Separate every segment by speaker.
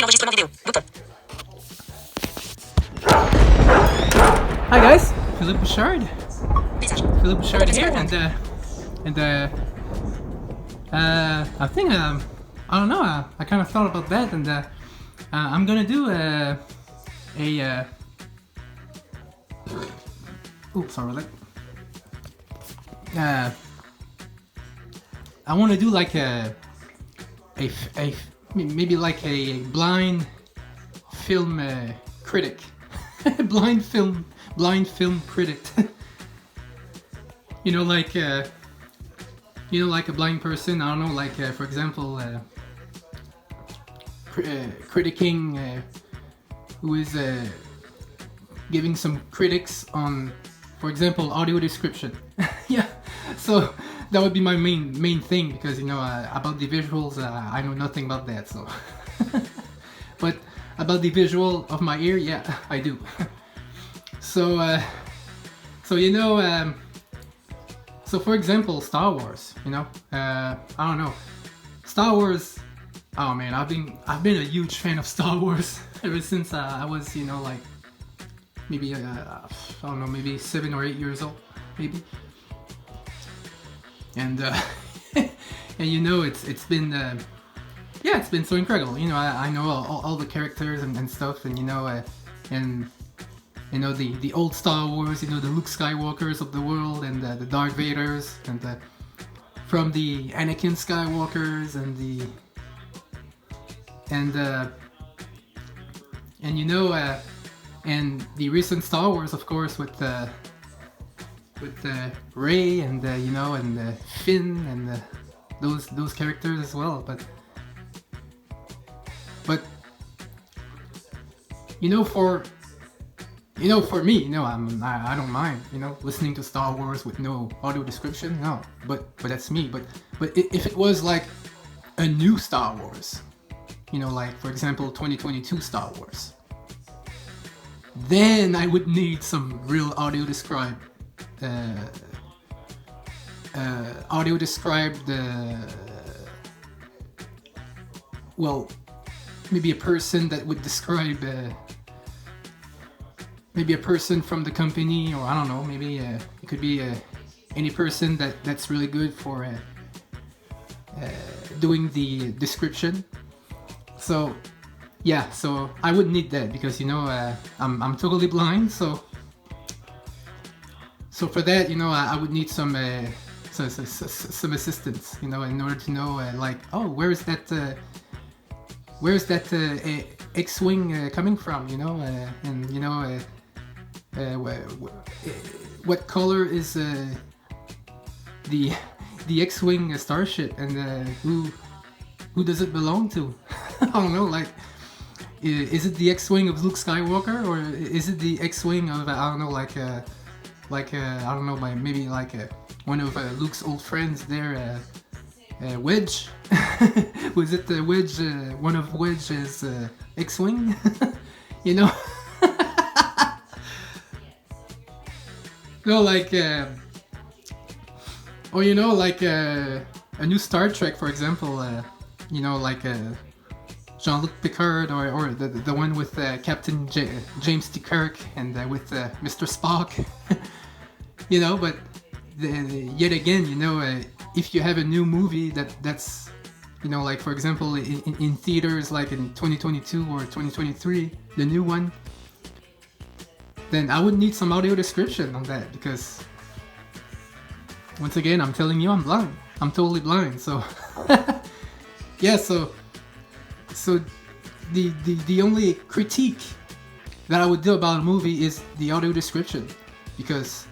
Speaker 1: l'enregistrement vidéo. Bouton.
Speaker 2: Hi guys, Philippe Bouchard.
Speaker 1: Message.
Speaker 2: Philippe Bouchard here, I think I don't know. I kind of thought about that, and I'm gonna do oops, sorry. I want to do like maybe like a blind film critic, blind film critic. Like a blind person. I don't know, like for example, critiquing, who is giving some critics on, for example, audio description. Yeah, so that would be my main thing, because about the visuals, I know nothing about that. So, but about the visual of my ear, yeah, I do. So so for example, Star Wars. I don't know, Star Wars. Oh man, I've been a huge fan of Star Wars ever since I was like maybe I don't know, maybe 7 or 8 years old, maybe. And and it's been it's been so incredible. I know all the characters and stuff, and the old Star Wars, the Luke Skywalkers of the world, and the Darth Vaders, and from the Anakin Skywalkers, and and the recent Star Wars, of course, with Rey and and Finn and those characters as well. But for me, I don't mind, listening to Star Wars with no audio description. No, but that's me. But if it was like a new Star Wars, like for example 2022 Star Wars, then I would need some real audio described, well, maybe a person that would describe, maybe a person from the company, or I don't know, maybe it could be any person that's really good for doing the description. So yeah, so I would need that, because I'm totally blind, so for that, I would need some assistance, in order to know, like, oh, where's that X-wing coming from, and what color is the X-wing starship, and who does it belong to? I don't know, like, is it the X-wing of Luke Skywalker, or is it the X-wing of I don't know, like I don't know, maybe like one of Luke's old friends there, Wedge? Was it the Wedge, one of Wedge's X-wing? No, like or like a new Star Trek, for example, like Jean-Luc Picard, or the one with Captain James T. Kirk, and with Mr. Spock. But yet again, if you have a new movie that's like for example in theaters, like in 2022 or 2023, the new one, then I would need some audio description on that, because once again, I'm telling you, I'm blind. I'm totally blind. So yeah, so the only critique that I would do about a movie is the audio description, because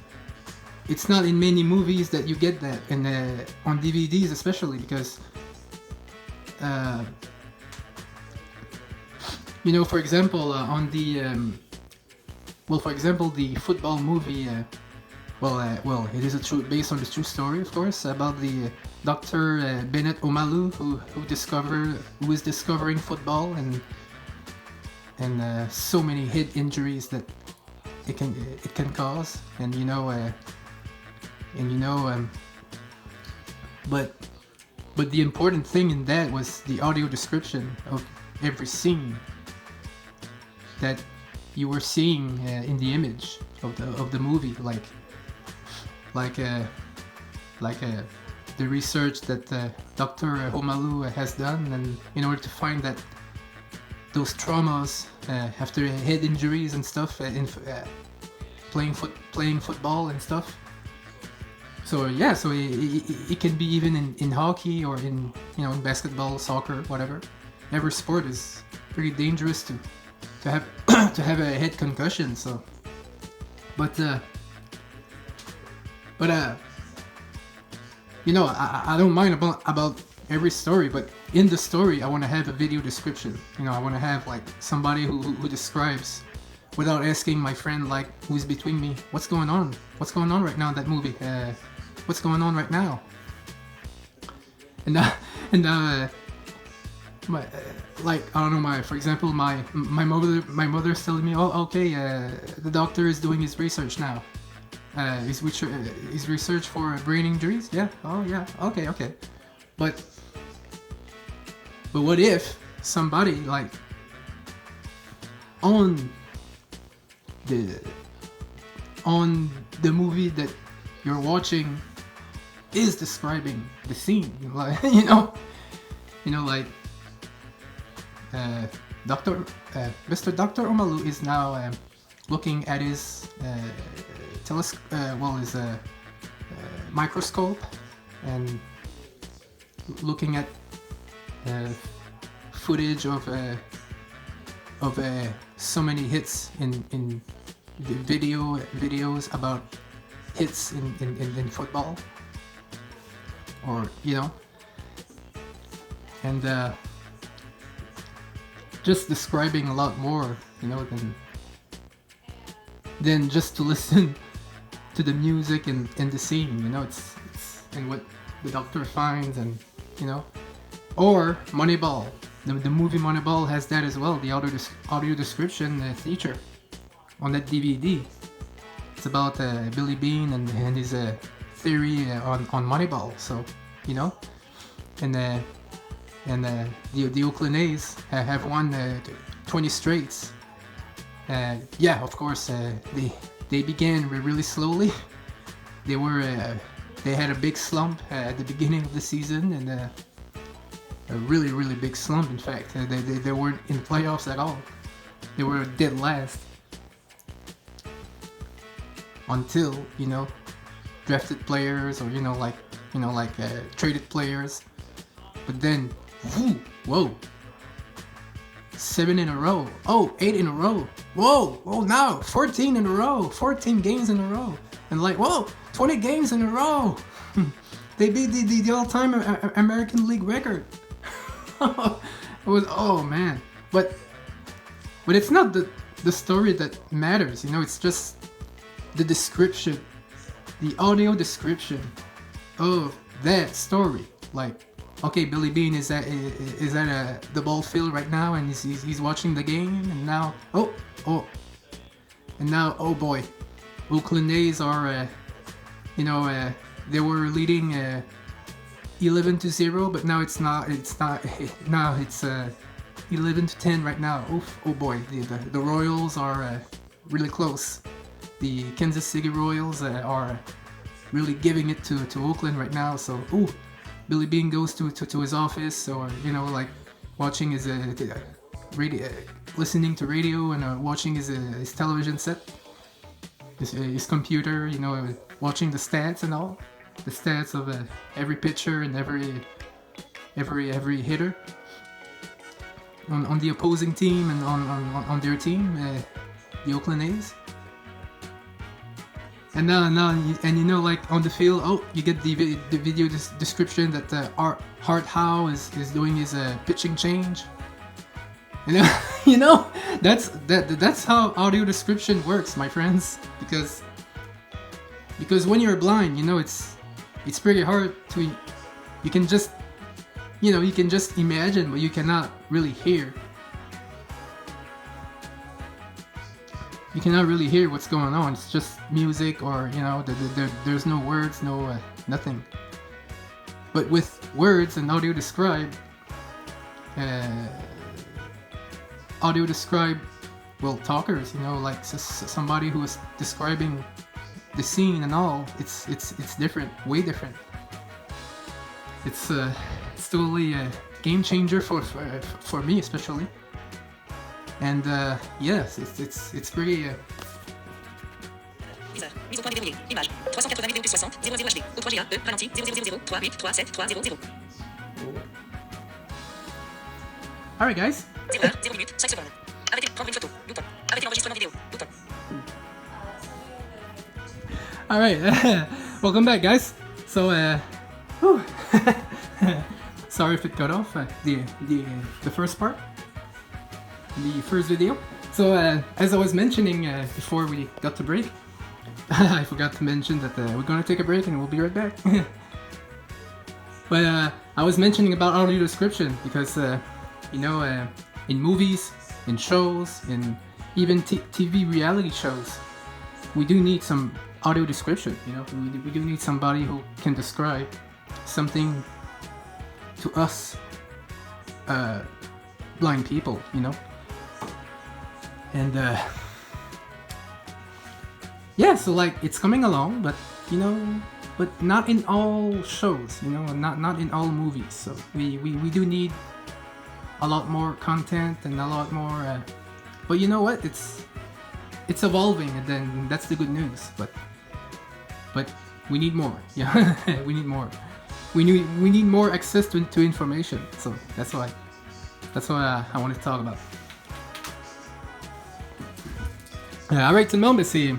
Speaker 2: it's not in many movies that you get that, and on DVDs especially, because for example, on the for example, the football movie, it is based on the true story, of course, about the Dr. Bennett Omalu, who is discovering football, and so many head injuries that it can cause, but the important thing in that was the audio description every scene that you were seeing in the image of the movie, like the research that Dr. Homalu has done, and in order to find that those traumas after head injuries and stuff in playing football and stuff. So yeah, so it can be even in hockey or in in basketball, soccer, whatever. Every sport is pretty dangerous to have to have a head concussion. So, but I don't mind about every story, but in the story I want to have a video description. I want to have like somebody who describes, without asking my friend like who's between me, what's going on right now in that movie, what's going on right now, and my like I don't know, for example my mother's telling me, oh okay, the doctor is doing his research now. His research for brain injuries? Yeah. Oh yeah. Okay. But what if somebody like on the movie that you're watching is describing the scene, like like Mr. Dr. Omalu is now looking at his his microscope and looking at footage of so many hits in the videos about hits in football, or and just describing a lot more than just to listen to the music and the scene. It's and what the doctor finds, and or Moneyball. The movie Moneyball has that as well, the audio description feature on that DVD. It's about Billy Bean and his theory on Moneyball. So and the Oakland A's have won 20 straights. Yeah, of course, they began really slowly. They had a big slump at the beginning of the season, and a really big slump. In fact, they weren't in the playoffs at all. They were dead last until drafted players, or traded players. But then, whoa. 7 in a row. Oh, 8 in a row. Whoa, now 14 in a row. 14 games in a row. And 20 games in a row. They beat the all-time American League record. It was, oh man. But it's not the story that matters, it's just the description, the audio description of that story. Okay, Billy Bean is at the ball field right now, and he's watching the game, and now oh boy, Oakland A's are they were leading 11-0, but now it's not now it's 11-10 right now. Oh boy, the Royals are really close. The Kansas City Royals are really giving it to Oakland right now. So Billy Bean goes to his office, or watching his radio, listening to radio, and watching his television set, his computer, watching the stats and all, the stats of every pitcher and every hitter on the opposing team and on their team, the Oakland A's. And now, on the field, you get the video description that Art Howe is doing his pitching change. That's how audio description works, my friends. Because when you're blind, it's pretty hard to. You can just imagine, but you cannot really hear. You cannot really hear what's going on. It's just music, or there's no words, no nothing. But with words and audio describe, audio describe, well, talkers, you know, like somebody who is describing the scene and all. It's different, way different. It's totally a game changer for me especially. And yes, it's pretty.
Speaker 1: Mise au point déverrouillée. Image. 380 vidéos plus 60. 00 HD. O3GA. E. Ralenti. 0000. 38 37 300.
Speaker 2: Alright, guys.
Speaker 1: 0 heure. 0 minutes. 5 secondes. Arrêtez. Prendre une photo. Bouton. Arrêtez l'enregistrement vidéo. Bouton.
Speaker 2: Alright. Welcome back, guys. So, whew. Sorry if it cut off the first part. The first video. So, as I was mentioning before we got to break, I forgot to mention that we're gonna take a break and we'll be right back. But I was mentioning about audio description because, you know, in movies, in shows, in even TV reality shows, we do need some audio description. You know, we do need somebody who can describe something to us, blind people. You know. And yeah, so like it's coming along, but you know, but not in all shows, you know, not in all movies. So we do need a lot more content and a lot more. But you know what? It's evolving, and then that's the good news. But we need more. Yeah, we need more. We need more access to information. So that's what I want to talk about. Alright tout le monde, c'est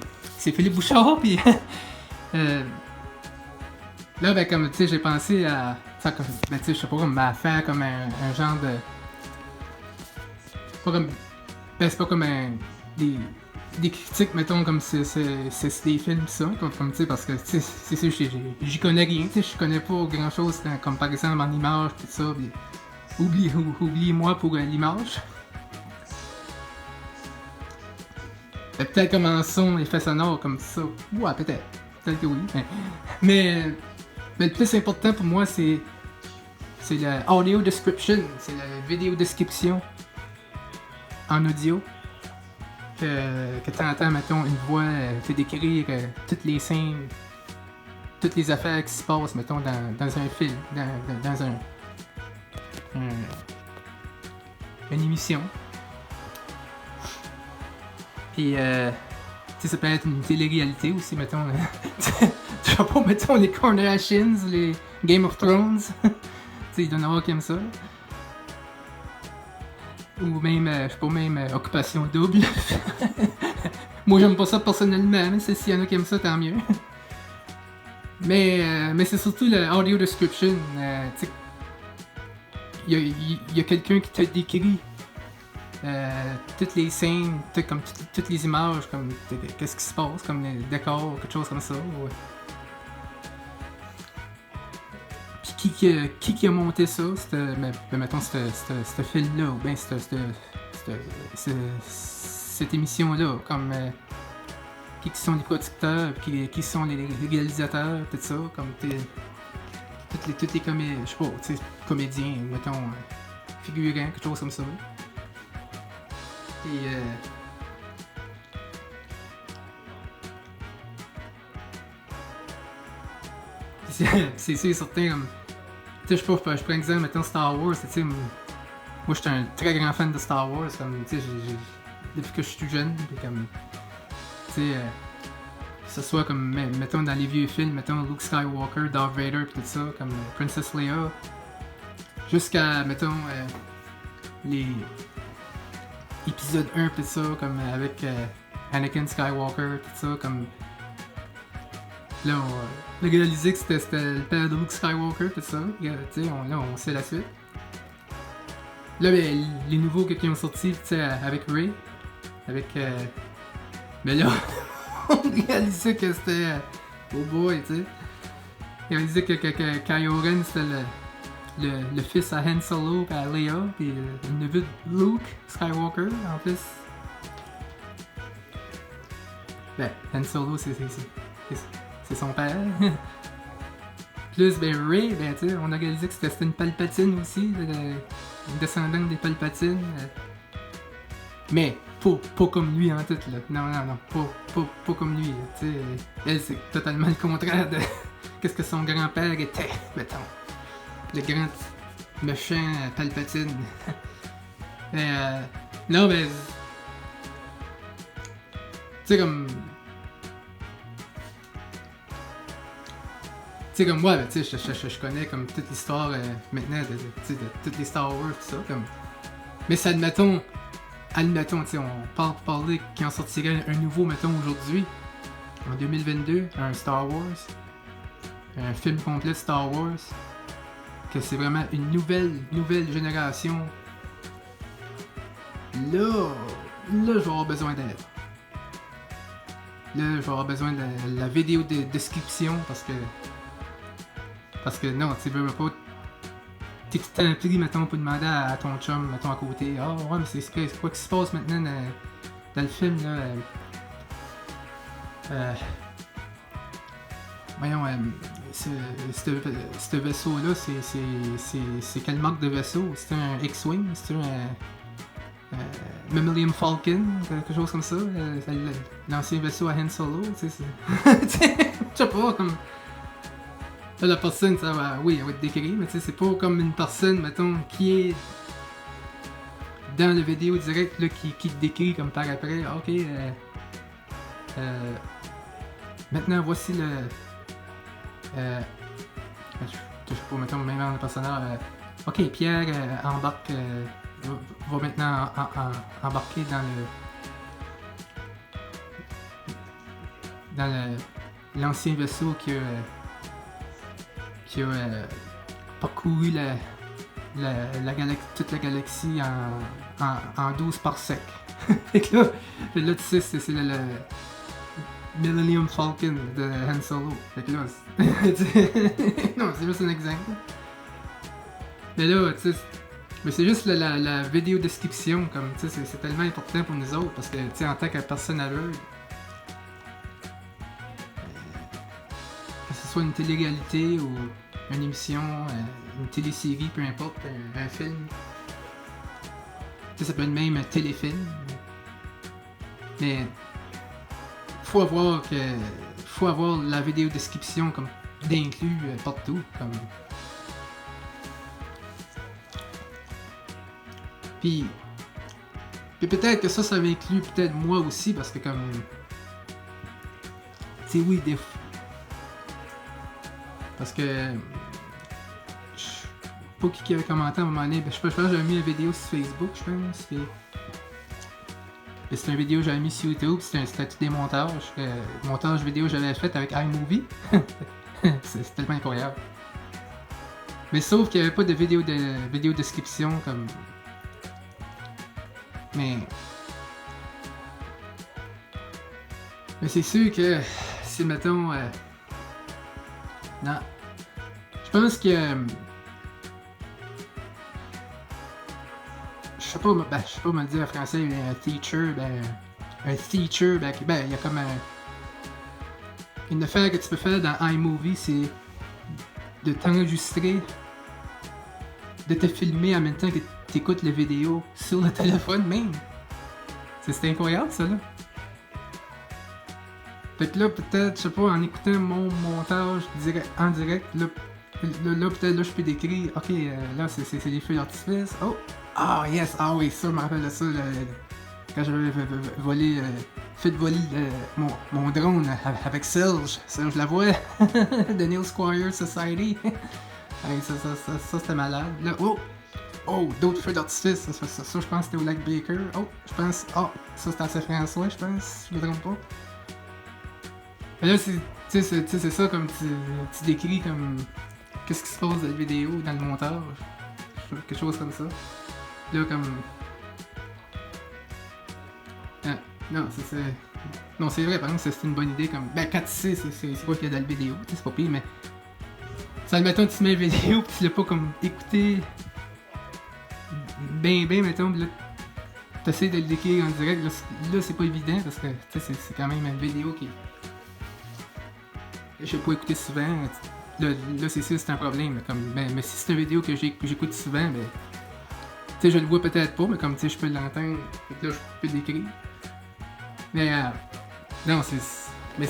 Speaker 2: Philippe Bouchard, puis là ben comme tu sais j'ai pensé à faire comme, ben tu sais je sais pas comme à faire comme un genre de, pas comme, ben c'est pas comme des critiques mettons comme c'est des films ça comme tu sais parce que tu sais c'est sûr j'y connais rien, tu sais je connais pas grand chose comme par exemple en image tout ça, puis oubliez-moi pour l'image. Peut-être comme un son, effet sonore comme ça. Ouais, peut-être que oui. Mais le plus important pour moi, c'est la audio description, c'est la vidéo description en audio. Que t'entends, mettons, une voix te décrire toutes les scènes, toutes les affaires qui se passent, mettons, dans un film, dans une émission. Puis, tu sais, ça peut être une télé-réalité aussi, mettons. Tu vois pas, mettons, les Kardashians, les Game of Thrones. Tu sais, il doit y en avoir qui aiment ça. Ou même, je sais pas, même Occupation Double. Moi, j'aime pas ça personnellement, mais s'il y en a qui aiment ça, tant mieux. Mais c'est surtout l'audio description. Tu sais, il y a quelqu'un qui te décrit. Toutes les scènes, comme toutes les images, comme qu'est-ce qui se passe, comme les décors, quelque chose comme ça. Ouais. Puis qui a monté ça, mettons ce film-là, ou bien cette émission-là, comme qui sont les producteurs, qui sont les réalisateurs, tout ça, comme toutes les comédiens, je sais pas, tu sais, comédiens, mettons, figurants, quelque chose comme ça. Et c'est sûr et certain, comme, tu sais, je prends un exemple, mettons Star Wars, tu sais, moi je suis un très grand fan de Star Wars, comme, tu sais, depuis que je suis tout jeune, puis comme, tu sais, que ce soit comme, mettons dans les vieux films, mettons Luke Skywalker, Darth Vader, pis tout ça, comme Princess Leia, jusqu'à, mettons, les épisode 1 pis ça, comme avec Anakin Skywalker, tout ça, comme là on a réalisé que c'était le père de Luke Skywalker, tout ça, tu sais, on sait la suite. Là ben, les nouveaux qui ont sorti, tu sais, avec Rey, avec mais là on réalisait que c'était oh boy, tu sais, on réalisait que Kylo Ren c'était le fils à Han Solo et à Leia, et le neveu de Luke Skywalker en plus. Ben, Han Solo c'est son père. Plus ben Rey, ben tu sais, on a réalisé que c'était une Palpatine aussi, une descendante des Palpatines. Mais pas comme lui en tout, là. Non, pas comme lui, là. Tu sais, elle, c'est totalement le contraire de qu'est-ce que son grand-père était, mettons. Le grand méchant Palpatine. Mais, non, ben... Tu sais, comme... Tu sais, comme moi, tu sais, je connais comme toute l'histoire maintenant de toutes les Star Wars, tout ça, comme... Mais ça, admettons, tu sais, on parler qu'il en sortirait un nouveau, mettons, aujourd'hui, en 2022, un Star Wars, un film complet de Star Wars, que c'est vraiment une nouvelle génération. Là, je vais avoir besoin d'aide. Là, je vais avoir besoin de la vidéo de description parce que non, tu veux pas. T'es tout le temps pris, mettons, pour demander à ton chum, mettons, à côté. Ah, ouais, mais c'est quoi qui se passe maintenant dans le film, là? Voyons, ce vaisseau-là, c'est quelle marque de vaisseau? C'est un X-Wing? C'est un Millennium Falcon? Quelque chose comme ça? L'ancien vaisseau à Han Solo? Tu sais, je sais pas, comme... Là, la personne, ça va, oui, elle va te décrire, mais tu sais, c'est pas comme une personne, mettons, qui est dans la vidéo direct, là, qui te décrit comme par après. Ok, maintenant, voici le... je sais pas, mettons, même dans le personnage. Ok, Pierre embarque, va maintenant embarquer dans l'ancien vaisseau qui a parcouru toute la galaxie en 12 parsecs. Et là, tu sais, c'est le Millennium Falcon de Han Solo. Fait que là, non, c'est juste un exemple. Mais là, tu sais, mais c'est juste la vidéo description, comme, tu sais, c'est tellement important pour nous autres, parce que, tu sais, en tant que personne aveugle, que ce soit une télé-réalité ou une émission, une télésérie, peu importe, un film. Tu sais, ça peut être même un téléfilm. Mais faut avoir la vidéo description comme d'inclus partout, comme. Puis peut-être que ça m'inclut peut-être moi aussi, parce que comme. Tu sais, oui, des fois. Parce que. Je sais pas qui avait commenté à un moment donné. Je pense que j'avais mis une vidéo sur Facebook, je pense. Puis c'est une vidéo que j'avais mis sur YouTube. C'était tout des montages. Montage vidéo que j'avais fait avec iMovie. C'est tellement incroyable. Mais sauf qu'il n'y avait pas de vidéo description comme. Mais c'est sûr que si mettons. Non. Je pense que. Je sais pas me le dire en français, un teacher, il y a comme une affaire que tu peux faire dans iMovie, c'est de t'enregistrer, de te filmer en même temps que tu écoutes la vidéo sur le téléphone même. C'est incroyable ça là. Fait que là, peut-être, je sais pas, en écoutant mon montage en direct, là peut-être là je peux décrire, ok, là c'est les feux d'artifice. Oh! Ah yes! Ah oui, ça, je me rappelle de ça, quand j'avais fait voler mon drone avec Serge Lavoie de Neil Squire Society. Ça c'était malade. Là, oh, d'autres feux d'artifice, ça je pense que c'était au lac Baker. Oh, je pense, ça c'était à Saint-François, je pense, je me trompe pas. Mais là, c'est ça, comme tu décris comme qu'est-ce qui se passe dans la vidéo, dans le montage, quelque chose comme ça. Là, comme... Ah, non, non, c'est vrai, par exemple, c'est une bonne idée, comme... Ben, quand tu sais, c'est quoi qu'il y a dans la vidéo, c'est pas pire, mais... Ça, admettons, tu mets une vidéo, pis tu l'as pas, comme, écouté... Ben, mettons, pis là... T'essaies de le décrire en direct, là c'est pas évident, parce que, tu sais, c'est quand même une vidéo qui... Je sais pas écouter souvent, là c'est sûr, c'est un problème, comme... Ben, mais si c'est une vidéo que j'écoute souvent, ben... Tu sais, je le vois peut-être pas, mais comme tu sais, je peux l'entendre, fait que là, je peux l'écrire. Mais, non, mais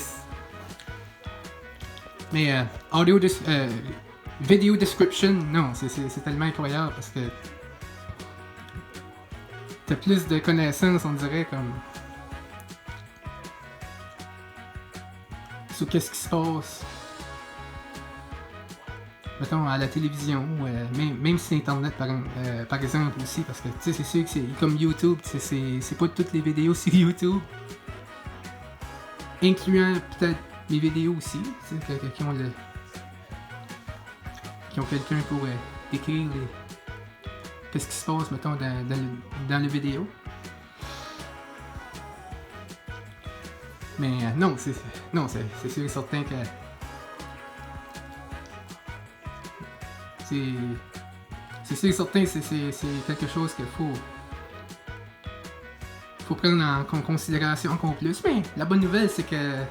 Speaker 2: Vidéos Description, non, c'est tellement incroyable parce que t'as plus de connaissances, on dirait, comme sur qu'est-ce qui se passe, mettons, à la télévision, même sur Internet, par exemple, aussi, parce que, tu sais, c'est sûr que c'est comme YouTube, c'est pas toutes les vidéos sur YouTube, incluant peut-être les vidéos aussi, tu sais, qui ont quelqu'un pour écrire qu'est-ce qui se passe, mettons, dans la vidéo. Mais non, c'est sûr et certain que c'est sûr et certain que c'est quelque chose qu'il faut prendre en considération encore plus. Mais la bonne nouvelle, c'est que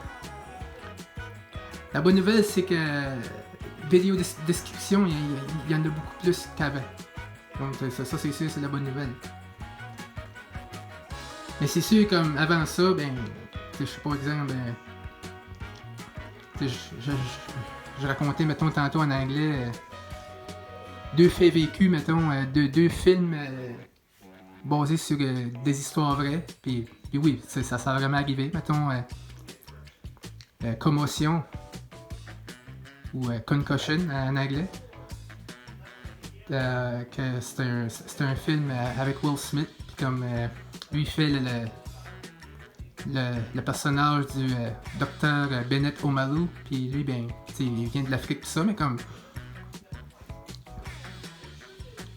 Speaker 2: Vidéos Descriptions, il y en a beaucoup plus qu'avant. Donc ça c'est sûr, c'est la bonne nouvelle. Mais c'est sûr, comme avant ça, ben, je sais pas, exemple, je racontais, mettons, tantôt en anglais, 2 faits vécus, mettons, deux films basés sur des histoires vraies. Puis oui, ça a vraiment arrivé, mettons, Commotion ou Concussion en anglais. Que c'est un film avec Will Smith, puis comme lui il fait le personnage du docteur Bennett Omalu, puis lui ben il vient de l'Afrique tout ça, mais comme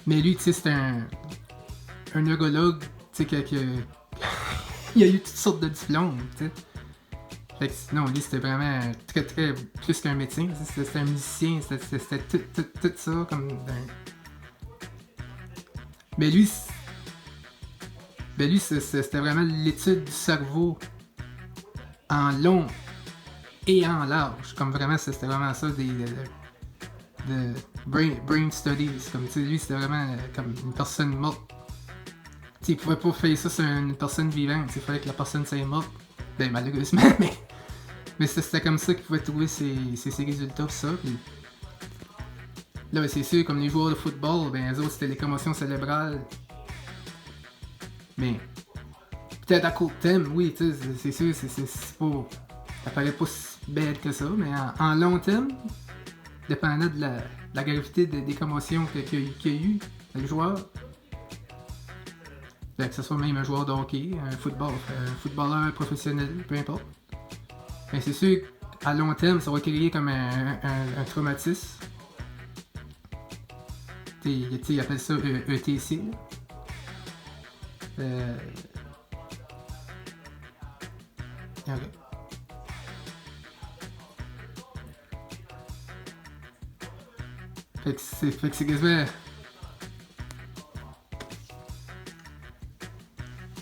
Speaker 2: lui tu sais c'est un neurologue, tu sais il a eu toutes sortes de diplômes, tu sais. Fait que non, lui c'était vraiment très plus qu'un médecin, c'était un musicien, c'était tout ça comme mais lui c'était vraiment l'étude du cerveau en long et en large, comme vraiment c'était vraiment ça de brain studies, comme tu sais, lui c'était vraiment comme une personne morte. Tu sais, il pouvait pas faire ça sur une personne vivante, il fallait que la personne soit morte, ben malheureusement, mais c'était comme ça qu'il pouvait trouver ses résultats, ça. Puis là, ben, c'est sûr, comme les joueurs de football, ben eux autres c'était les commotions cérébrales. Mais peut-être à court terme, oui, tu sais, c'est sûr, c'est pas. Ça paraît pas si bête que ça, mais en long terme, dépendant de la gravité des commotions qu'il y a eu, le joueur, ben, que ce soit même un joueur de hockey, un footballeur professionnel, peu importe. Mais c'est sûr qu'à long terme, ça va créer comme un traumatisme. Ils appellent ça ETC. Okay. Fait que c'est quasiment.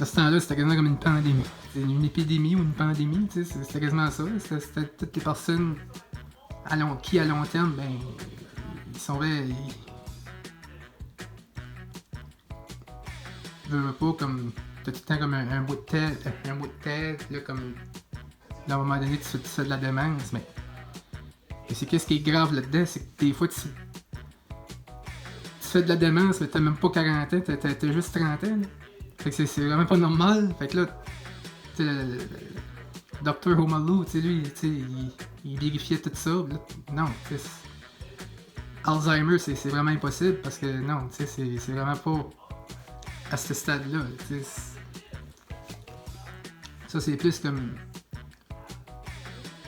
Speaker 2: À ce temps-là, c'était quasiment comme une pandémie. C'était une épidémie ou une pandémie, tu sais, c'était quasiment ça. C'était toutes les personnes qui, à long terme, ben, ils sont vrais. Je veux pas comme. T'as tout le temps comme un bout de tête, là, comme. À un moment donné, tu fais de la démence, mais. Et c'est qu'est-ce qui est grave là-dedans, c'est que des fois, tu fais de la démence, mais t'as même pas 40 ans, t'as juste 30 ans, là. Fait que c'est vraiment pas normal. Fait que là, tu sais, le Dr. Omalu, tu sais, lui, tu sais, il vérifiait tout ça. Là, non, tu sais, Alzheimer, c'est vraiment impossible parce que non, tu sais, c'est vraiment pas à ce stade-là. Tu sais, ça, c'est plus comme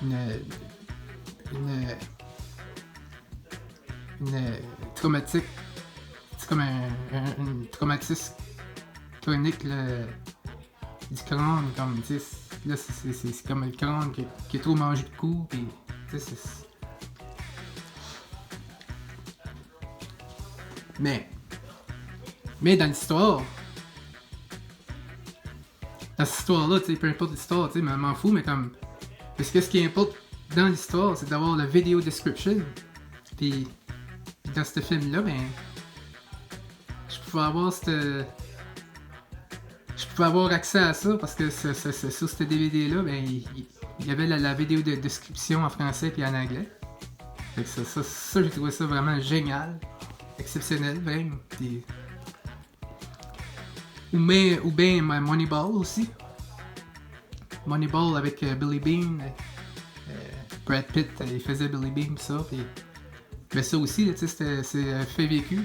Speaker 2: une traumatique. C'est comme un traumatisme chronique du crâne, comme, tu sais, là, c'est comme le crâne qui est trop mangé de coups, pis, tu sais, Mais dans l'histoire, dans cette histoire-là, tu sais, peu importe l'histoire, tu sais, m'en fous, mais comme, parce que ce qui importe dans l'histoire, c'est d'avoir la vidéo description, pis dans ce film-là, ben, pouvais avoir je pouvais avoir accès à ça parce que sur ce DVD-là, ben, il y avait la vidéo de description en français et en anglais. Fait que ça j'ai trouvé ça vraiment génial, exceptionnel, même. Puis... Ou bien Moneyball aussi. Moneyball avec Billy Bean. Brad Pitt, il faisait Billy Bean, ça. Puis... Mais ça aussi, c'est fait vécu.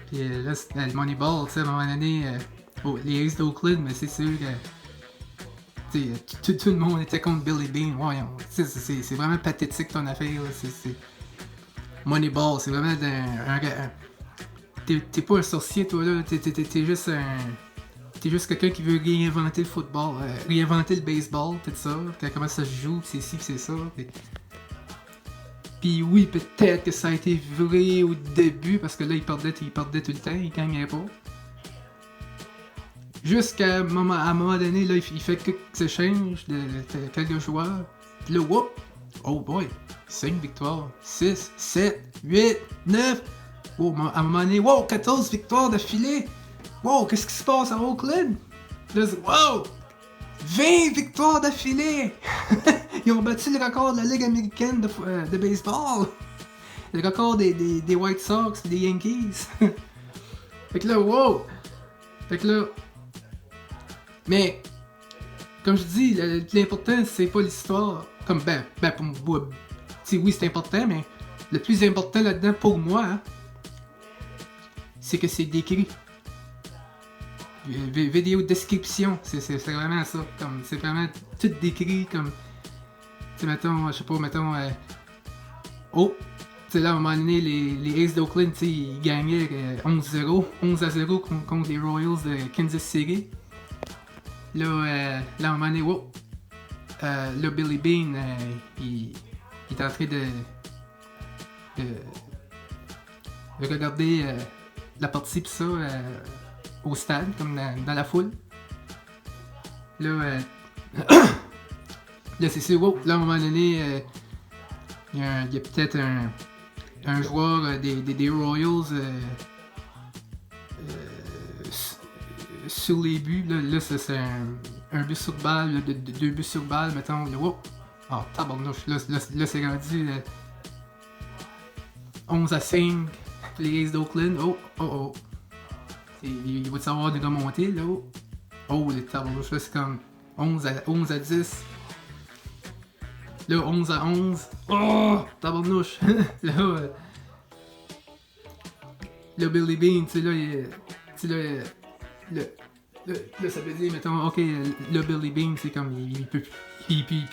Speaker 2: Puis là, le Moneyball, à un moment donné, les Aces d'Oakland, mais c'est sûr que tout le monde était contre Billy Bean. Ouais, c'est vraiment pathétique ton affaire. Moneyball, c'est vraiment t'es pas un sorcier, toi, là. T'es juste quelqu'un qui veut réinventer le football, réinventer le baseball, tout ça. Comment ça se joue, pis c'est ci, pis c'est ça. Puis oui, peut-être que ça a été vrai au début, parce que là, il perdait tout le temps, il gagnait pas. Jusqu'à un moment donné, là, il fait quelques échanges de quelques joueurs. Puis là, whoop! Oh boy! 5 victoires, 6, 7, 8, 9! Oh, à un moment donné, wow! 14 victoires d'affilée! Wow! Qu'est-ce qui se passe à Oakland? Là, wow! 20 victoires d'affilée! Ils ont battu le record de la Ligue américaine de baseball! Le record des White Sox et des Yankees! Fait que là, wow! Fait que là... Mais, comme je dis, l'important, c'est pas l'histoire. Comme, pour moi, oui, c'est important, mais le plus important là-dedans, pour moi, hein, c'est que c'est décrit. Vidéos Descriptions, c'est vraiment ça. Comme, c'est vraiment tout décrit, comme... Tu sais, mettons, je sais pas, mettons... tu sais, là, à un moment donné, les Aces d'Oakland, tu sais, ils gagnaient 11-0 contre les Royals de Kansas City. Là, à un moment donné, wow! Là, Billy Bean, il est en train de regarder la partie pis ça au stade, comme dans la foule. Là, là c'est sûr, wow! Là, à un moment donné, il y a peut-être un joueur des Royals sur les buts, là c'est un but sur balle, deux buts sur balle, mettons, là, wow! Oh, tabarnouche, là c'est rendu 11-5, les Aces d'Oakland, oh. Il va savoir de remonter, là, oh, les tabarnouches, là c'est comme 11-10, là 11-11, oh, tabarnouche, là, Billy Bean, tu sais, là, ça veut dire, mettons, ok, là, Billy Bean, c'est comme, il peut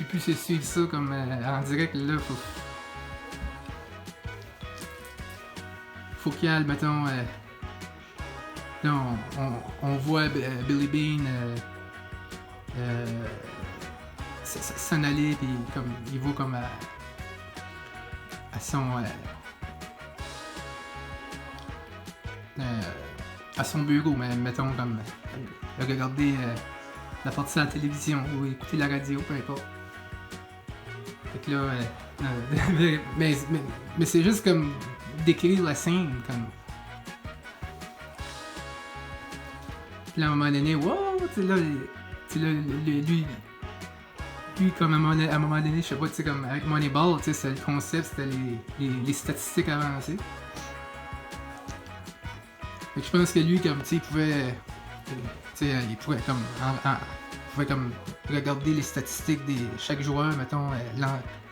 Speaker 2: plus se suivre ça comme en direct, là, faut qu'il y ait, mettons, là, on voit Billy Bean s'en aller, puis comme, il va comme à son bureau, mais mettons comme regarder la partie à la télévision ou écouter la radio, peu importe. Fait que là, mais c'est juste comme décrire la scène, comme. Puis là, à un moment donné, wow, tu sais là, lui comme à un moment donné, je sais pas, tu sais, comme avec Moneyball, tu sais, c'est le concept, c'était les statistiques avancées. Fait que je pense que lui, comme, tu sais, il pouvait comme regarder les statistiques de chaque joueur, mettons,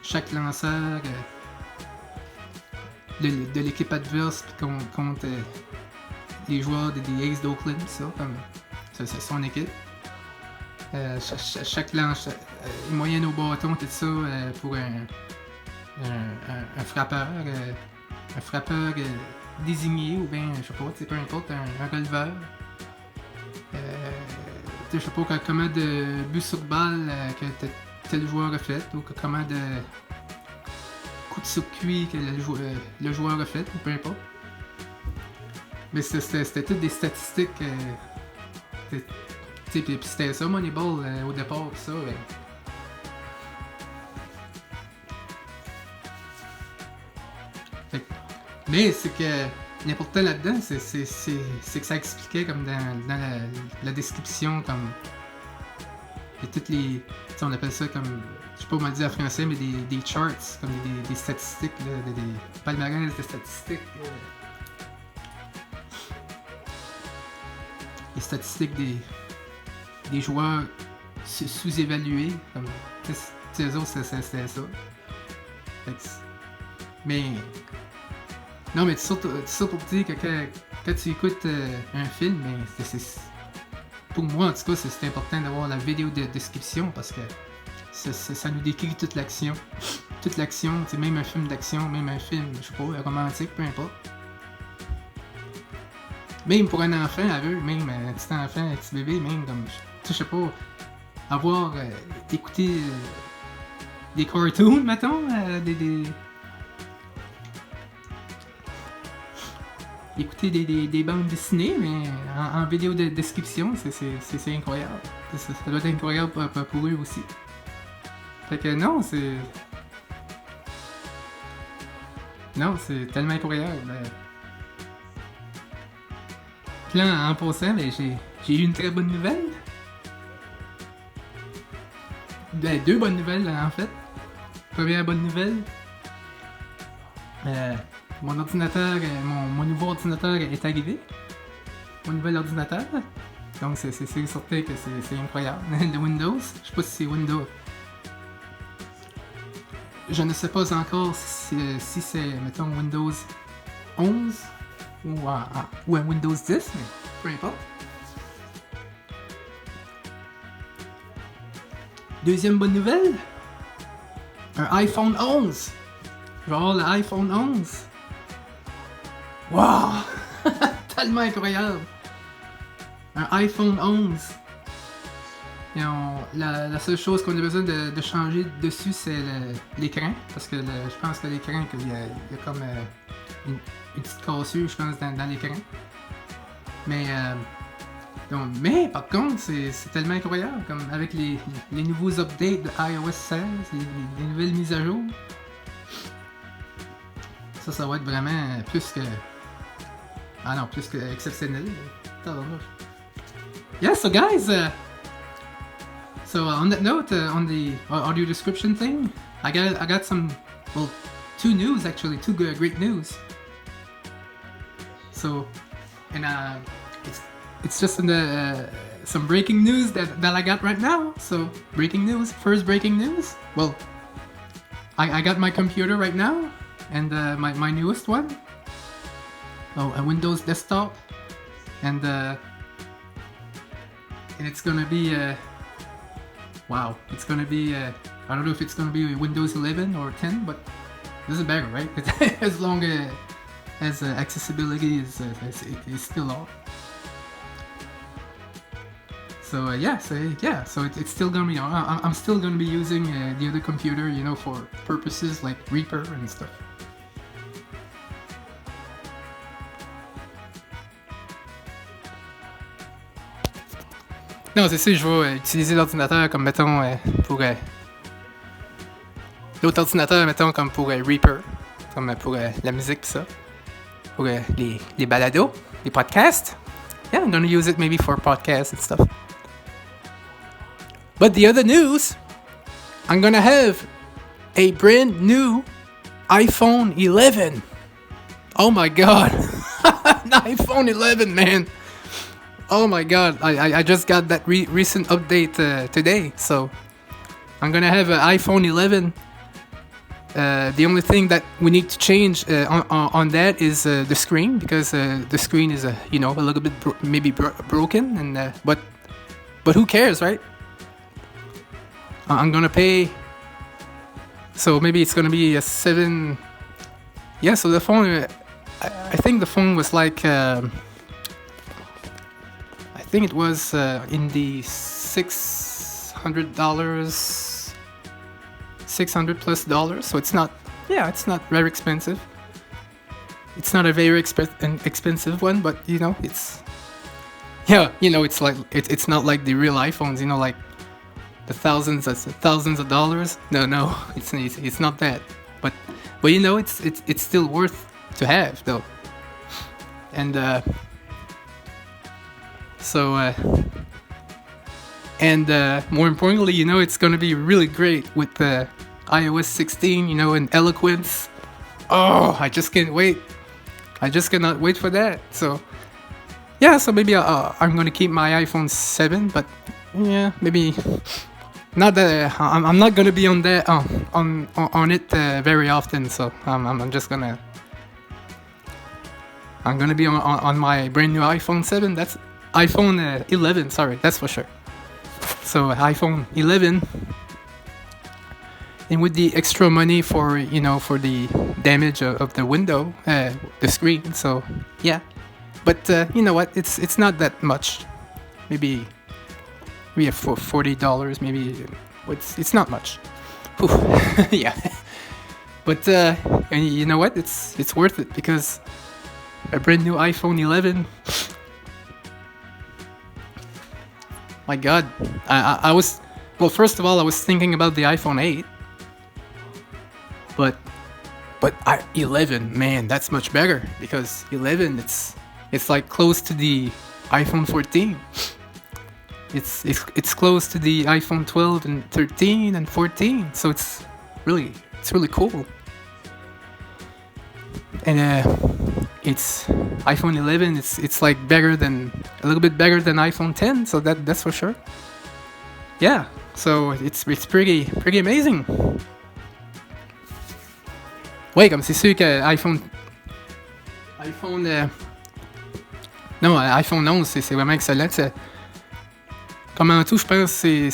Speaker 2: chaque lanceur de l'équipe adverse, puis contre les joueurs des Aces d'Oakland, ça, comme, c'est son équipe. Chaque lance, moyenne au bâton, tout ça, pour un frappeur. Un frappeur désigné, ou bien, je sais pas, peu importe, un releveur. Je sais pas comment de but sur balle que tel joueur a fait, ou comment de coup de circuit que le joueur a fait, ou peu importe. Mais c'était toutes des statistiques. Puis c'était ça, Moneyball, au départ, pis ça. Mais c'est que l'important là-dedans, c'est que ça expliquait comme dans la description, comme et toutes les, on appelle ça comme, je sais pas comment dire en français, mais des charts, comme des statistiques, là, des palmarès de statistiques. Les statistiques des joueurs sous-évalués, comme, tu sais, eux autres, c'était ça. Mais, non, mais c'est ça pour dire que quand tu écoutes un film, pour moi en tout cas, c'est important d'avoir la vidéo de description parce que ça nous décrit toute l'action. Toute l'action, c'est même un film d'action, même un film, je sais pas, romantique, peu importe. Même pour un enfant aveugle, même un petit enfant, un petit bébé, même comme, je sais pas, avoir écouté des cartoons, mettons, écouter des bandes dessinées, mais en vidéo de description, c'est incroyable. Ça doit être incroyable pour eux aussi. Fait que non, c'est tellement incroyable. Puis là, en passant, ben, j'ai eu une très bonne nouvelle. Ben, 2 bonnes nouvelles, en fait. Première bonne nouvelle. Mon ordinateur, mon nouveau ordinateur est arrivé. Mon nouvel ordinateur. Donc c'est certain que c'est incroyable. De Windows. Je sais pas si c'est Windows. Je ne sais pas encore si c'est, mettons, Windows 11 ou un Windows 10, mais peu importe. Deuxième bonne nouvelle. Un iPhone 11. Je vais avoir l'iPhone 11. Wow! Tellement incroyable! Un iPhone 11. Et la seule chose qu'on a besoin de changer dessus, c'est l'écran. Parce que je pense que l'écran, il y a comme une petite cassure, je pense, dans l'écran. Mais par contre, c'est tellement incroyable. Comme avec les nouveaux updates de iOS 16, les nouvelles mises à jour. Ça va être vraiment plus que... Ah non, plus que exceptionnel. Yeah, so guys, so on that note, on the audio description thing, I got some, well, 2 news actually, 2 great news. So, and it's just some breaking news that I got right now. So, breaking news, first breaking news. Well, I got my computer right now. And my newest one, a Windows desktop, and it's gonna be wow, it's gonna be I don't know if it's gonna be Windows 11 or 10, but it doesn't matter, right? As long as accessibility is still on. So it's still gonna be on. I'm still gonna be using the other computer, you know, for purposes like Reaper and stuff. Non, c'est ça, je vais utiliser l'ordinateur comme, mettons, pour... l'autre ordinateur, mettons, comme pour Reaper, comme pour la musique pis ça. Pour les balados, les podcasts. Yeah, I'm gonna use it maybe for podcasts and stuff. But the other news, I'm gonna have a brand new iPhone 11. Oh my god. An iPhone 11, man. Oh my god, I just got that recent update today, so I'm gonna have an iPhone 11. The only thing that we need to change on that is the screen, because the screen is a little bit broken, and but who cares, right? I'm gonna pay, so maybe it's gonna be a 7. Yeah, so the phone, I think the phone was like I think it was in the $600, $600+. So it's not very expensive. It's not a very expensive one, but it's it's like it's not like the real iPhones, like the thousands of dollars. No, it's not that. But it's still worth to have though. And more importantly, you know, it's gonna be really great with the iOS 16, you know, and eloquence. Oh, I just can't wait. I just cannot wait for that. So yeah, so maybe I'm gonna keep my iPhone 7, but yeah, maybe not that I'm not gonna be on that on it very often. So I'm just gonna be on my brand new iPhone 7. That's iPhone 11. Sorry, that's for sure. So iPhone 11, and with the extra money for, you know, for the damage of the window, the screen. So yeah, but you know what? It's not that much. Maybe for $40. Maybe it's not much. Yeah, but and you know what? It's worth it because a brand new iPhone 11. My God, I was, well, first of all, I was thinking about the iPhone 8, but 11, man, that's much better because 11, it's like close to the iPhone 14. It's close to the iPhone 12 and 13 and 14, so it's really cool. And it's iPhone 11. It's like a little bit better than iPhone 10. So that's for sure. Yeah. So it's pretty amazing. Ouais, comme c'est sûr que iPhone non, iPhone 11 c'est vraiment excellent. Comme en tout, je pense c'est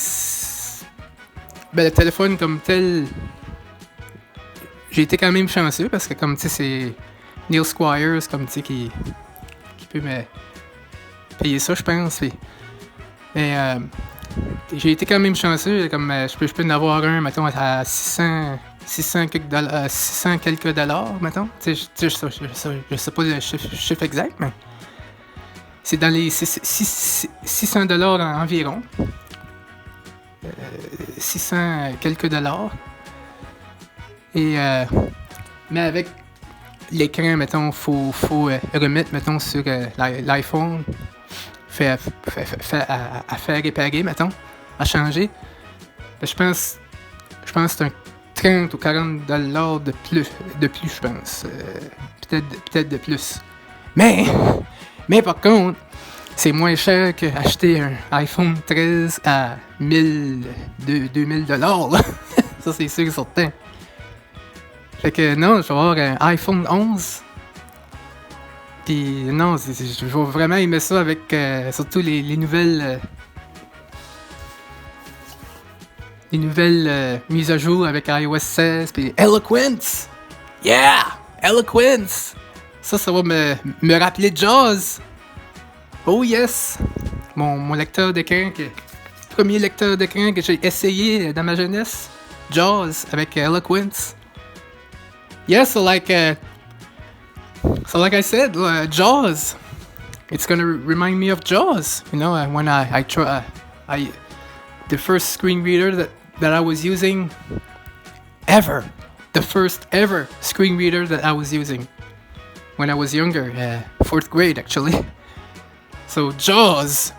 Speaker 2: le téléphone comme tel. J'ai été quand même chanceux parce que comme tu sais c'est Neil Squires comme tu sais qui peut me payer ça, je pense. Mais j'ai été quand même chanceux, comme je peux en avoir un, mettons, à 600 quelques dollars, mettons. Tu sais, je sais pas le chiffre exact, mais c'est dans les 600 dollars environ. 600 quelques dollars. Et mais avec l'écran, mettons, faut remettre, mettons, sur l'iPhone, à faire réparer, mettons, à changer. Je pense que c'est un 30 ou 40 dollars de plus, je pense. Peut-être de plus. Mais par contre, c'est moins cher qu'acheter un iPhone 13 à 2000 dollars. Ça, c'est sûr et certain. Fait que non, je vais avoir un iPhone 11. Puis non, je vais vraiment aimer ça avec surtout les nouvelles mises à jour avec iOS 16. Puis Eloquence! Yeah! Eloquence! Ça va me rappeler Jaws. Oh yes! Mon lecteur d'écran, premier lecteur d'écran que j'ai essayé dans ma jeunesse. Jaws avec Eloquence. Yeah, so like I said, Jaws. It's gonna remind me of Jaws. You know, when I the first screen reader that I was using ever, the first ever screen reader that I was using when I was younger, 4th grade actually. So Jaws.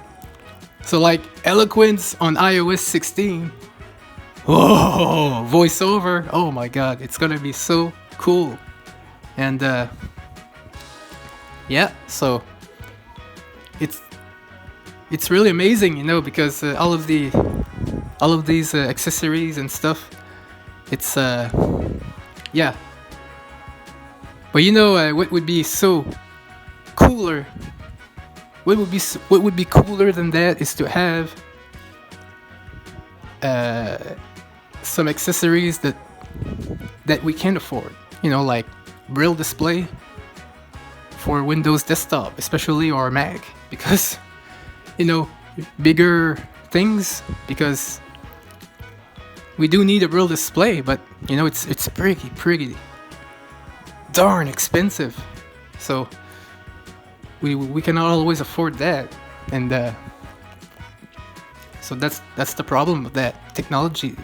Speaker 2: So like Eloquence on iOS 16. Oh, voiceover. Oh my God, it's gonna be so cool. And yeah, so it's really amazing, you know, because all of these accessories and stuff, it's yeah. But you know what would be so cooler? What would be cooler than that is to have some accessories that we can afford. You know, like Braille display for Windows desktop, especially, or Mac, because, you know, bigger things, because we do need a Braille display, but you know, it's pretty darn expensive, so we cannot always afford that, and so that's the problem with that technology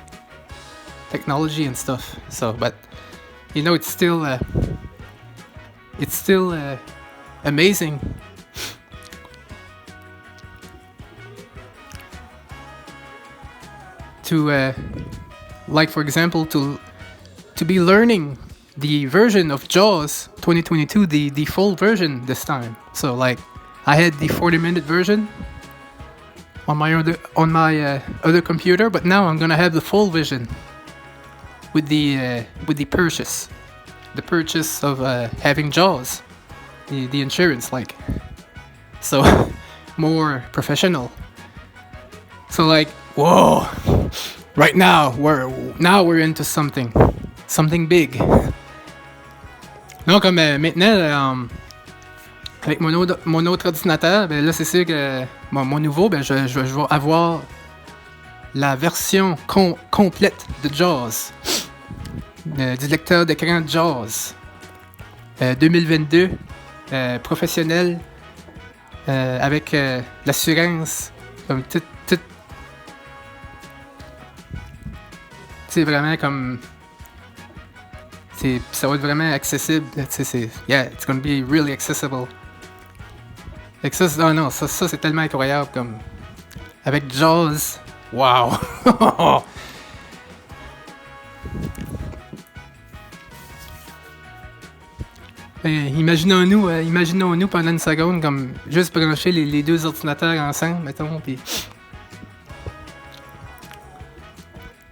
Speaker 2: and stuff. So, but you know, it's still amazing. To like for example to be learning the version of Jaws 2022, the full version this time. So like I had the 40-minute version on my other computer, but now I'm gonna have the full version with the purchase of having Jaws, the insurance, like, so more professional. So like, whoa, right now we're into something big. Donc comme maintenant avec mon autre ordinateur, ben là c'est sûr que mon nouveau, ben je vais avoir la version complète de Jaws, du lecteur d'écran Jaws 2022, professionnel, avec l'assurance, comme tout, c'est vraiment comme, ça va être vraiment accessible, yeah, it's gonna be really accessible. Fait que ça, ça c'est tellement incroyable, comme avec Jaws, wow. Imaginons-nous pendant une seconde comme juste brancher les deux ordinateurs ensemble, mettons, puis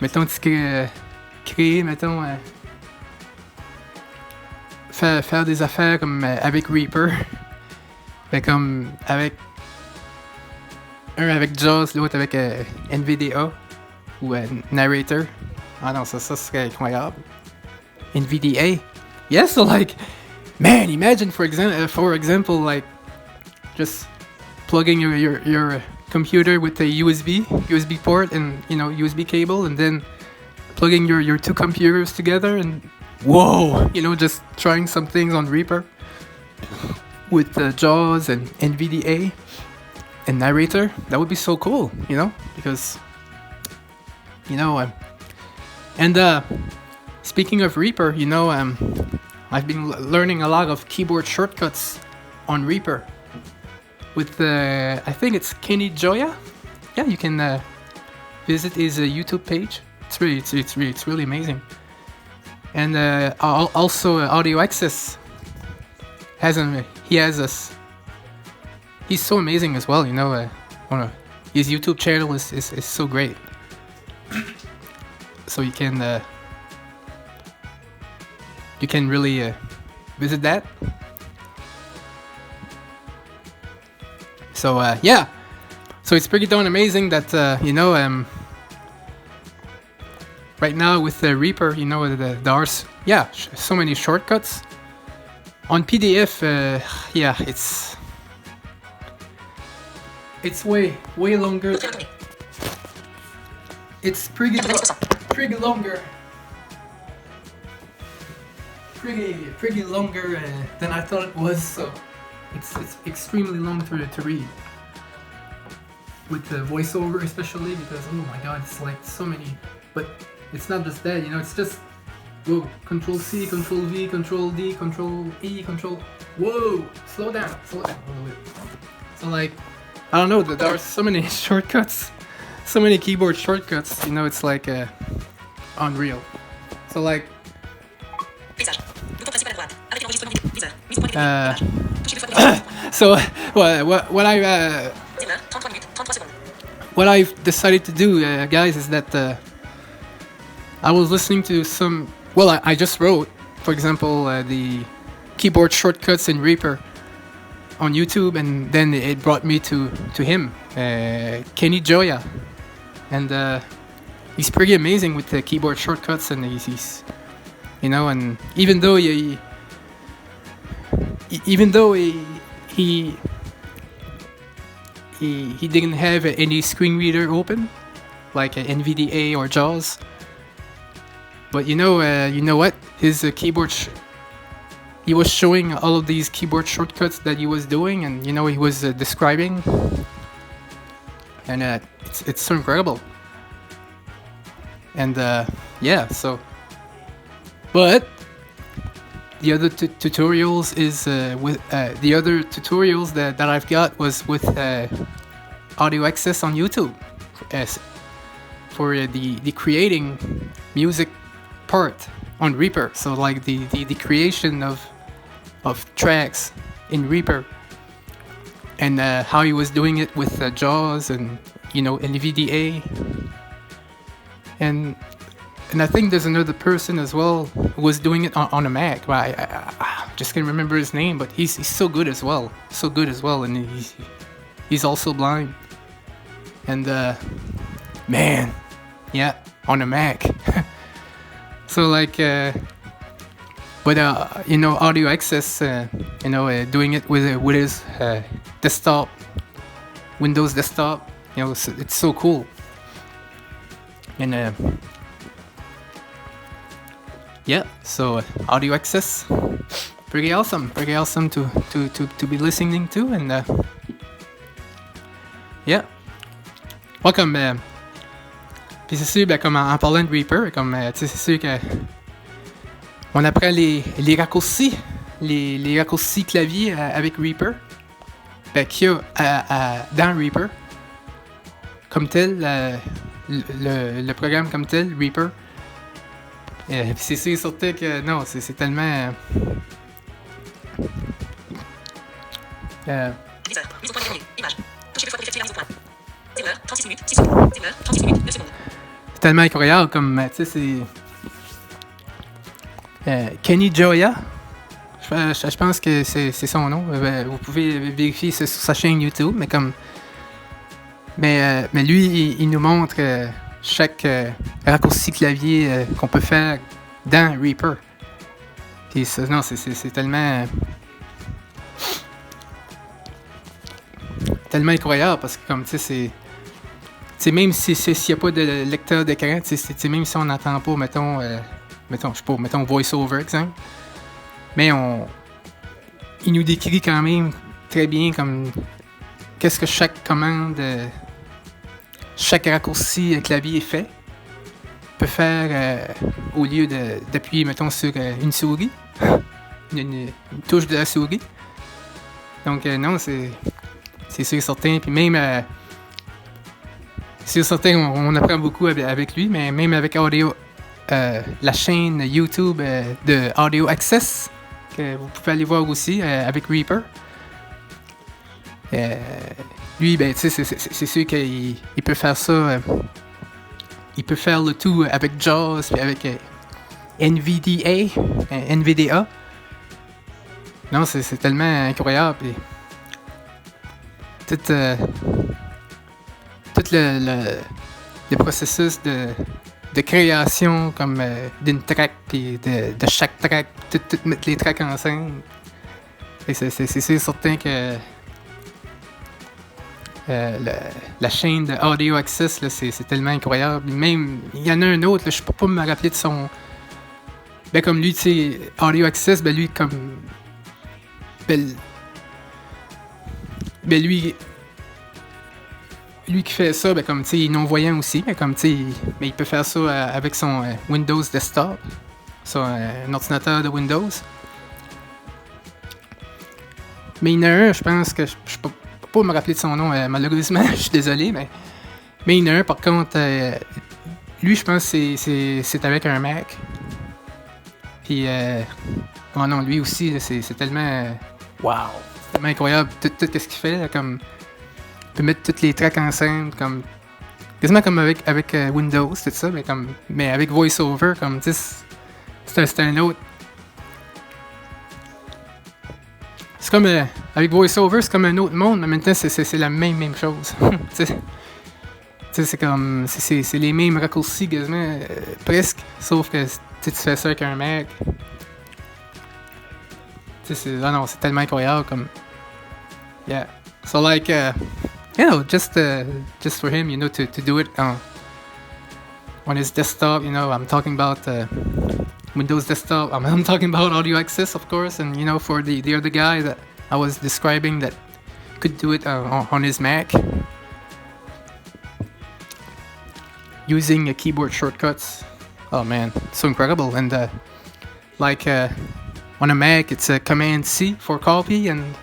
Speaker 2: mettons créer, mettons, faire des affaires comme avec Reaper, ben comme avec un avec Jaws, l'autre avec NVDA ou Narrator. Ah non, ça serait incroyable. NVDA. Yeah, so like, man, imagine for example, like just plugging your computer with a USB port and USB cable, and then plugging your two computers together, and whoa, just trying some things on Reaper with Jaws and NVDA and Narrator. That would be so cool, because and speaking of Reaper, I've been learning a lot of keyboard shortcuts on Reaper with I think it's Kenny Joya. Yeah, you can visit his YouTube page. It's really amazing. And also Audio Access he's so amazing as well, his YouTube channel is so great. So you can really visit that. So yeah, so it's pretty darn amazing that right now with the Reaper, there are so many shortcuts on PDF. Yeah, it's way longer. It's pretty longer. Pretty longer than I thought it was. So it's extremely long to read. With the voiceover especially, because oh my god, it's like so many. But it's not just that, it's just Control C, Control V, Control D, Control E, Control. Whoa! Slow down a little bit. So like, I don't know, there are so many shortcuts, so many keyboard shortcuts. It's like unreal. So like. So what I've decided to do, guys, is that I was listening to some. Well, I just wrote, for example, the keyboard shortcuts in Reaper on YouTube, and then it brought me to him, Kenny Joya, and he's pretty amazing with the keyboard shortcuts, and he's and even though he didn't have any screen reader open like NVDA or JAWS, but you know what, his keyboard he was showing all of these keyboard shortcuts that he was doing, and he was describing, and it's so incredible. And yeah, so but the other tutorials is with the other tutorials that I've got was with Audio Access on YouTube, as for the creating music part on Reaper. So like the creation of tracks in Reaper, and how he was doing it with JAWS and NVDA, and I think there's another person as well who was doing it on a Mac. But I just can't remember his name, but he's so good as well, and he's also blind, and man, yeah, on a Mac. So like, but Audio Access, doing it with his desktop, Windows desktop, it's so cool, and yeah, so Audio Access, pretty awesome to be listening to, and yeah, welcome. Puis c'est sûr, comme en parlant de Reaper, comme c'est sûr que on apprend les raccourcis, les raccourcis clavier avec Reaper, qu'il y a dans Reaper comme tel, le programme comme tel, Reaper. C'est sûr surtout que non, c'est tellement
Speaker 1: Mise au point de menu. Image. Touchez deux fois pour effectuer la mise au point. 0 heure, 36 minutes, 6 secondes. 0 heure, 36 minutes, 2 secondes.
Speaker 2: c'est tellement incroyable, comme tu sais, c'est Kenny Joya. Je pense que c'est son nom. Vous pouvez vérifier sur sa chaîne YouTube, mais lui, il nous montre chaque raccourci clavier qu'on peut faire dans Reaper. Puis non, c'est tellement incroyable, parce que comme tu sais, c'est même s'il n'y a pas de lecteur d'écran, même si on n'entend pas, mettons VoiceOver, exemple, mais il nous décrit quand même très bien comme qu'est-ce que chaque commande, chaque raccourci clavier fait, peut faire au lieu d'appuyer, mettons, sur une souris, une touche de la souris. Donc non, c'est sûr et certain. Puis même, c'est sûr et certain, on apprend beaucoup avec lui, mais même avec la chaîne YouTube de Audio Access, que vous pouvez aller voir aussi avec Reaper. Lui, ben, tu sais, c'est sûr qu'il peut faire ça. Il peut faire le tout avec JAWS puis avec NVDA. Non, c'est tellement incroyable. Et tout le processus de création comme d'une track puis de chaque track, tout mettre les tracks ensemble. Et c'est certain que la chaîne de Audio Access, là, c'est tellement incroyable. Même, il y en a un autre, là, je peux pas me rappeler de son... Ben comme lui, tu sais, Audio Access, ben lui, comme... Ben lui qui fait ça, ben comme, tu sais, il est non-voyant aussi, mais comme, tu sais, il peut faire ça avec son Windows Desktop, un ordinateur de Windows. Mais il y en a un, je pense que je peux pas me rappeler de son nom, malheureusement, je suis désolé, mais il y en a un, par contre, lui, je pense que c'est avec un Mac. Puis, oh non, lui aussi, c'est tellement... wow! C'est tellement incroyable, tout ce qu'il fait, là, comme... Il peut mettre toutes les tracks ensemble, comme... quasiment comme avec Windows, tout ça, mais avec VoiceOver, comme, tu sais, c'est un autre... C'est comme... avec VoiceOver, c'est comme un autre monde, mais en même temps, c'est la même chose. Tu sais, c'est comme... C'est les mêmes raccourcis, quasiment, presque, sauf que tu fais ça avec un Mac. Tu sais, non, c'est tellement incroyable, comme... Yeah. So, like, just for him, to do it on his desktop, I'm talking about Windows desktop. I'm talking about Audio Access, of course, and for the other guy that I was describing that could do it on his Mac using keyboard shortcuts. Oh man, so incredible! And on a Mac, it's a Command C for copy, and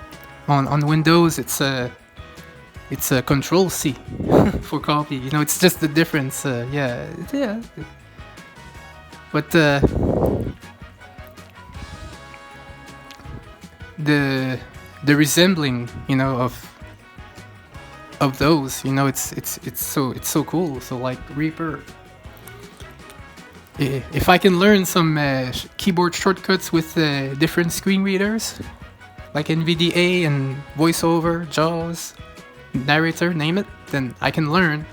Speaker 2: on Windows, it's a Control C for copy. You know, it's just the difference. Yeah. But the resembling, you know, of those, you know, it's so cool. So like Reaper. If I can learn some keyboard shortcuts with different screen readers, like NVDA and VoiceOver, JAWS, narrator, name it, then I can learn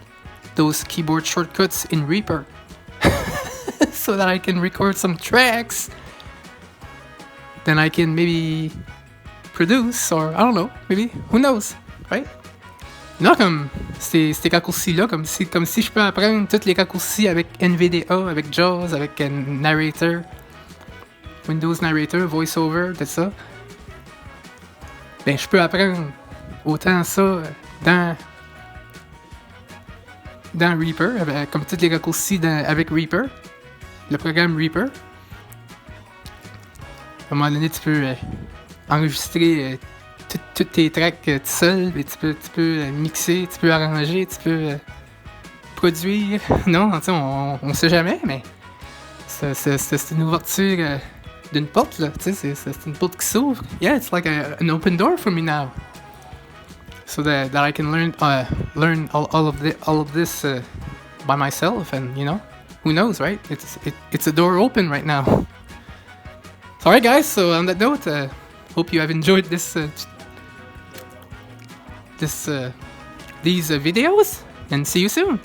Speaker 2: those keyboard shortcuts in Reaper so that I can record some tracks. Then I can maybe produce, or I don't know, maybe, who knows, right? Non, comme ces raccourcis-là, comme si je peux apprendre tous les raccourcis avec NVDA, avec JAWS, avec Narrator, Windows Narrator, VoiceOver, tout ça. Ben, je peux apprendre autant ça dans Reaper, comme tous les raccourcis avec Reaper, le programme Reaper. À un moment donné, tu peux enregistrer toutes tes tracks tout seul, et tu peux mixer, tu peux arranger, tu peux produire. Non, on sait jamais, mais c'est une ouverture d'une porte, là, tu sais, c'est une porte qui s'ouvre. Yeah, it's like an open door for me now. So that I can learn all of this by myself, and you know, who knows, right? It's a door open right now. So, alright guys, so on that note, hope you have enjoyed these videos, and see you soon.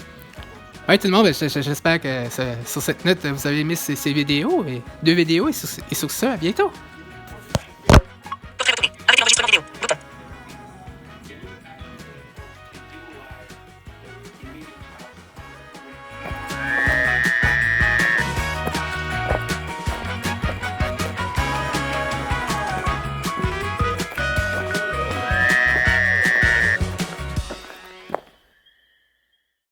Speaker 2: Alright tout le monde, j'espère que sur cette note vous avez aimé ces vidéos, et 2 vidéos, et sur ça, à bientôt.